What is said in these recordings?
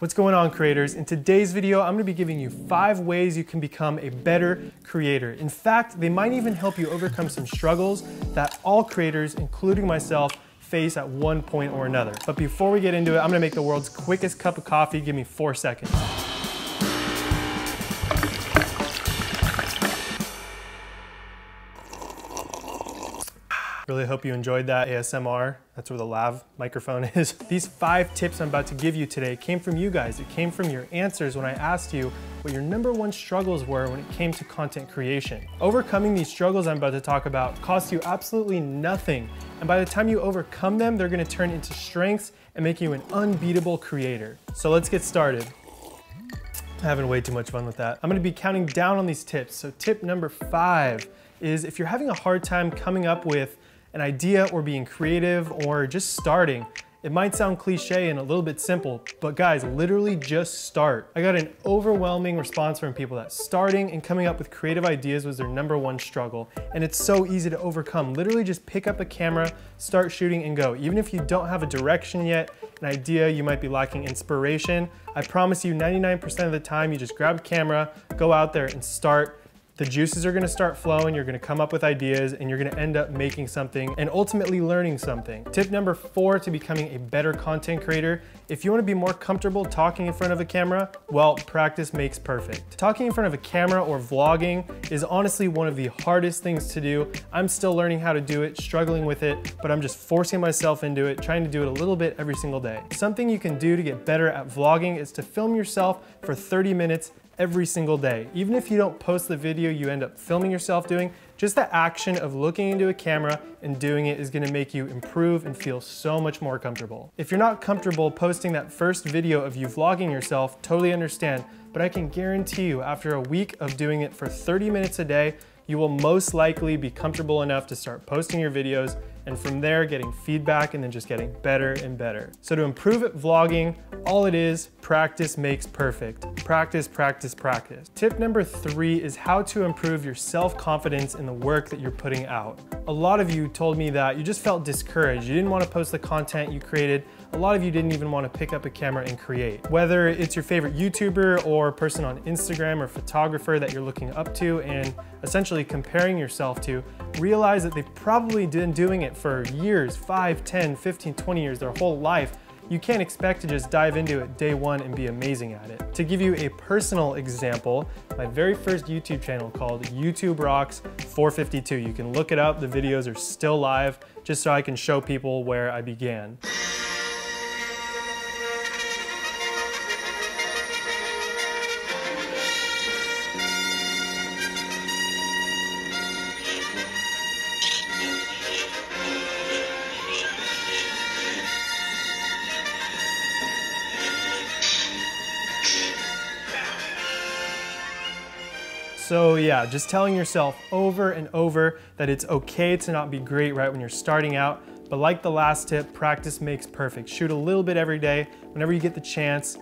What's going on, creators? In today's video, I'm gonna be giving you 5 ways you can become a better creator. In fact, they might even help you overcome some struggles that all creators, including myself, face at one point or another. But before we get into it, I'm gonna make the world's quickest cup of coffee. Give me 4 seconds. Really hope you enjoyed that ASMR. That's where the lav microphone is. These 5 tips I'm about to give you today came from you guys. It came from your answers when I asked you what your #1 struggles were when it came to content creation. Overcoming these struggles I'm about to talk about costs you absolutely nothing. And by the time you overcome them, they're gonna turn into strengths and make you an unbeatable creator. So let's get started. I'm having way too much fun with that. I'm gonna be counting down on these tips. So tip number 5 is if you're having a hard time coming up with an idea or being creative or just starting, it might sound cliche and a little bit simple, but guys, literally just start. I got an overwhelming response from people that starting and coming up with creative ideas was their #1 struggle. And it's so easy to overcome. Literally just pick up a camera, start shooting and go. Even if you don't have a direction yet, an idea, you might be lacking inspiration, I promise you 99% of the time you just grab a camera, go out there and start. The juices are gonna start flowing, you're gonna come up with ideas, and you're gonna end up making something and ultimately learning something. Tip number 4 to becoming a better content creator: if you wanna be more comfortable talking in front of a camera, well, practice makes perfect. Talking in front of a camera or vlogging is honestly one of the hardest things to do. I'm still learning how to do it, struggling with it, but I'm just forcing myself into it, trying to do it a little bit every single day. Something you can do to get better at vlogging is to film yourself for 30 minutes every single day. Even if you don't post the video you end up filming yourself doing, just the action of looking into a camera and doing it is gonna make you improve and feel so much more comfortable. If you're not comfortable posting that first video of you vlogging yourself, totally understand, but I can guarantee you after a week of doing it for 30 minutes a day, you will most likely be comfortable enough to start posting your videos, and from there getting feedback and then just getting better and better. So to improve at vlogging, all it is, practice makes perfect. Practice, practice, practice. Tip number 3 is how to improve your self-confidence in the work that you're putting out. A lot of you told me that you just felt discouraged. You didn't want to post the content you created. A lot of you didn't even want to pick up a camera and create. Whether it's your favorite YouTuber or person on Instagram or photographer that you're looking up to and essentially comparing yourself to, realize that they've probably been doing it for years, 5, 10, 15, 20 years, their whole life. You can't expect to just dive into it day 1 and be amazing at it. To give you a personal example, my very first YouTube channel called YouTube Rocks 452. You can look it up, the videos are still live, just so I can show people where I began. So yeah, just telling yourself over and over that it's okay to not be great right when you're starting out, but like the last tip, practice makes perfect. Shoot a little bit every day, whenever you get the chance,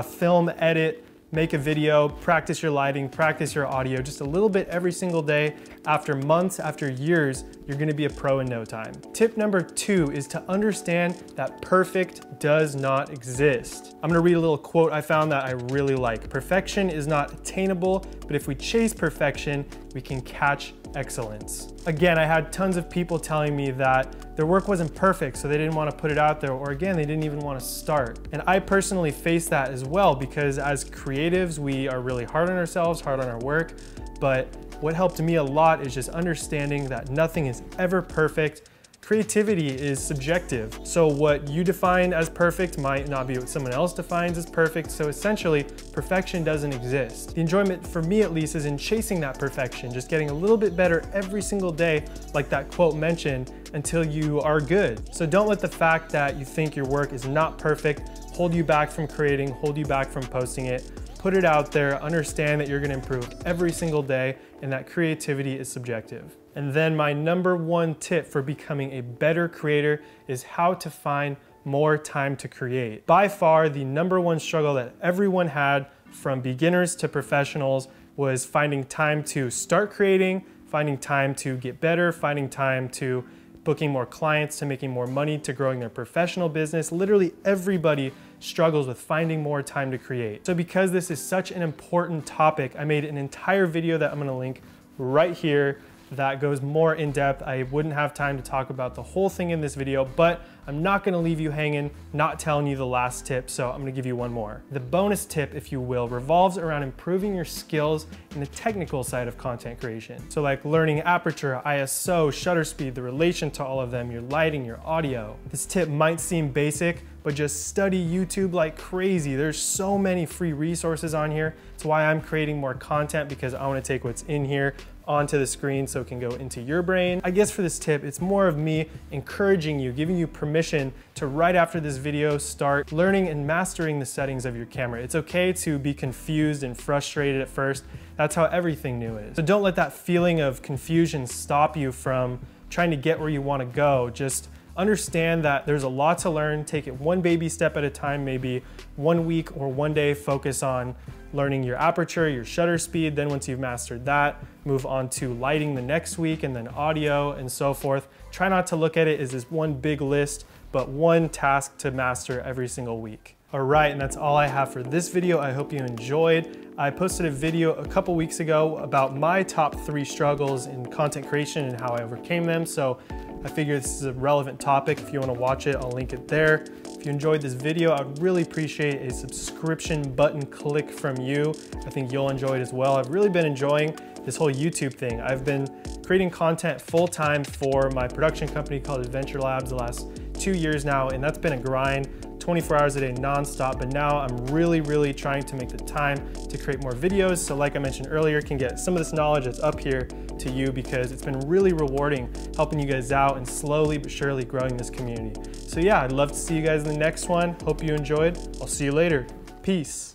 film, edit, make a video, practice your lighting, practice your audio, just a little bit every single day. After months, after years, you're gonna be a pro in no time. Tip number 2 is to understand that perfect does not exist. I'm gonna read a little quote I found that I really like. Perfection is not attainable, but if we chase perfection, we can catch excellence. Again, I had tons of people telling me that their work wasn't perfect, so they didn't want to put it out there, or again, they didn't even want to start. And I personally face that as well, because as creatives, we are really hard on ourselves, hard on our work, but what helped me a lot is just understanding that nothing is ever perfect. Creativity is subjective. So what you define as perfect might not be what someone else defines as perfect. So essentially, perfection doesn't exist. The enjoyment, for me at least, is in chasing that perfection, just getting a little bit better every single day, like that quote mentioned, until you are good. So don't let the fact that you think your work is not perfect hold you back from creating, hold you back from posting it. Put it out there, understand that you're gonna improve every single day, and that creativity is subjective. And then my #1 tip for becoming a better creator is how to find more time to create. By far, the #1 struggle that everyone had, from beginners to professionals, was finding time to start creating, finding time to get better, finding time to booking more clients, to making more money, to growing their professional business. Literally everybody struggles with finding more time to create. So because this is such an important topic, I made an entire video that I'm gonna link right here that goes more in depth. I wouldn't have time to talk about the whole thing in this video, but I'm not gonna leave you hanging, not telling you the last tip, so I'm gonna give you one more. The bonus tip, if you will, revolves around improving your skills in the technical side of content creation. So like learning aperture, ISO, shutter speed, the relation to all of them, your lighting, your audio. This tip might seem basic, but just study YouTube like crazy. There's so many free resources on here. It's why I'm creating more content, because I wanna take what's in here onto the screen so it can go into your brain. I guess for this tip, it's more of me encouraging you, giving you permission to right after this video start learning and mastering the settings of your camera. It's okay to be confused and frustrated at first. That's how everything new is. So don't let that feeling of confusion stop you from trying to get where you want to go. Just understand that there's a lot to learn. Take it one baby step at a time, maybe 1 week or 1 day, focus on learning your aperture, your shutter speed. Then once you've mastered that, move on to lighting the next week, and then audio and so forth. Try not to look at it as this one big list, but one task to master every single week. All right, and that's all I have for this video. I hope you enjoyed. I posted a video a couple weeks ago about my top 3 struggles in content creation and how I overcame them. So I figure this is a relevant topic. If you want to watch it, I'll link it there. If you enjoyed this video, I'd really appreciate a subscription button click from you. I think you'll enjoy it as well. I've really been enjoying this whole YouTube thing. I've been creating content full-time for my production company called Adventure Labs the last 2 years now, and that's been a grind, 24 hours a day nonstop. But now I'm really trying to make the time to create more videos. So like I mentioned earlier, can get some of this knowledge that's up here to you, because it's been really rewarding helping you guys out and slowly but surely growing this community. So yeah, I'd love to see you guys in the next one. Hope you enjoyed. I'll see you later. Peace.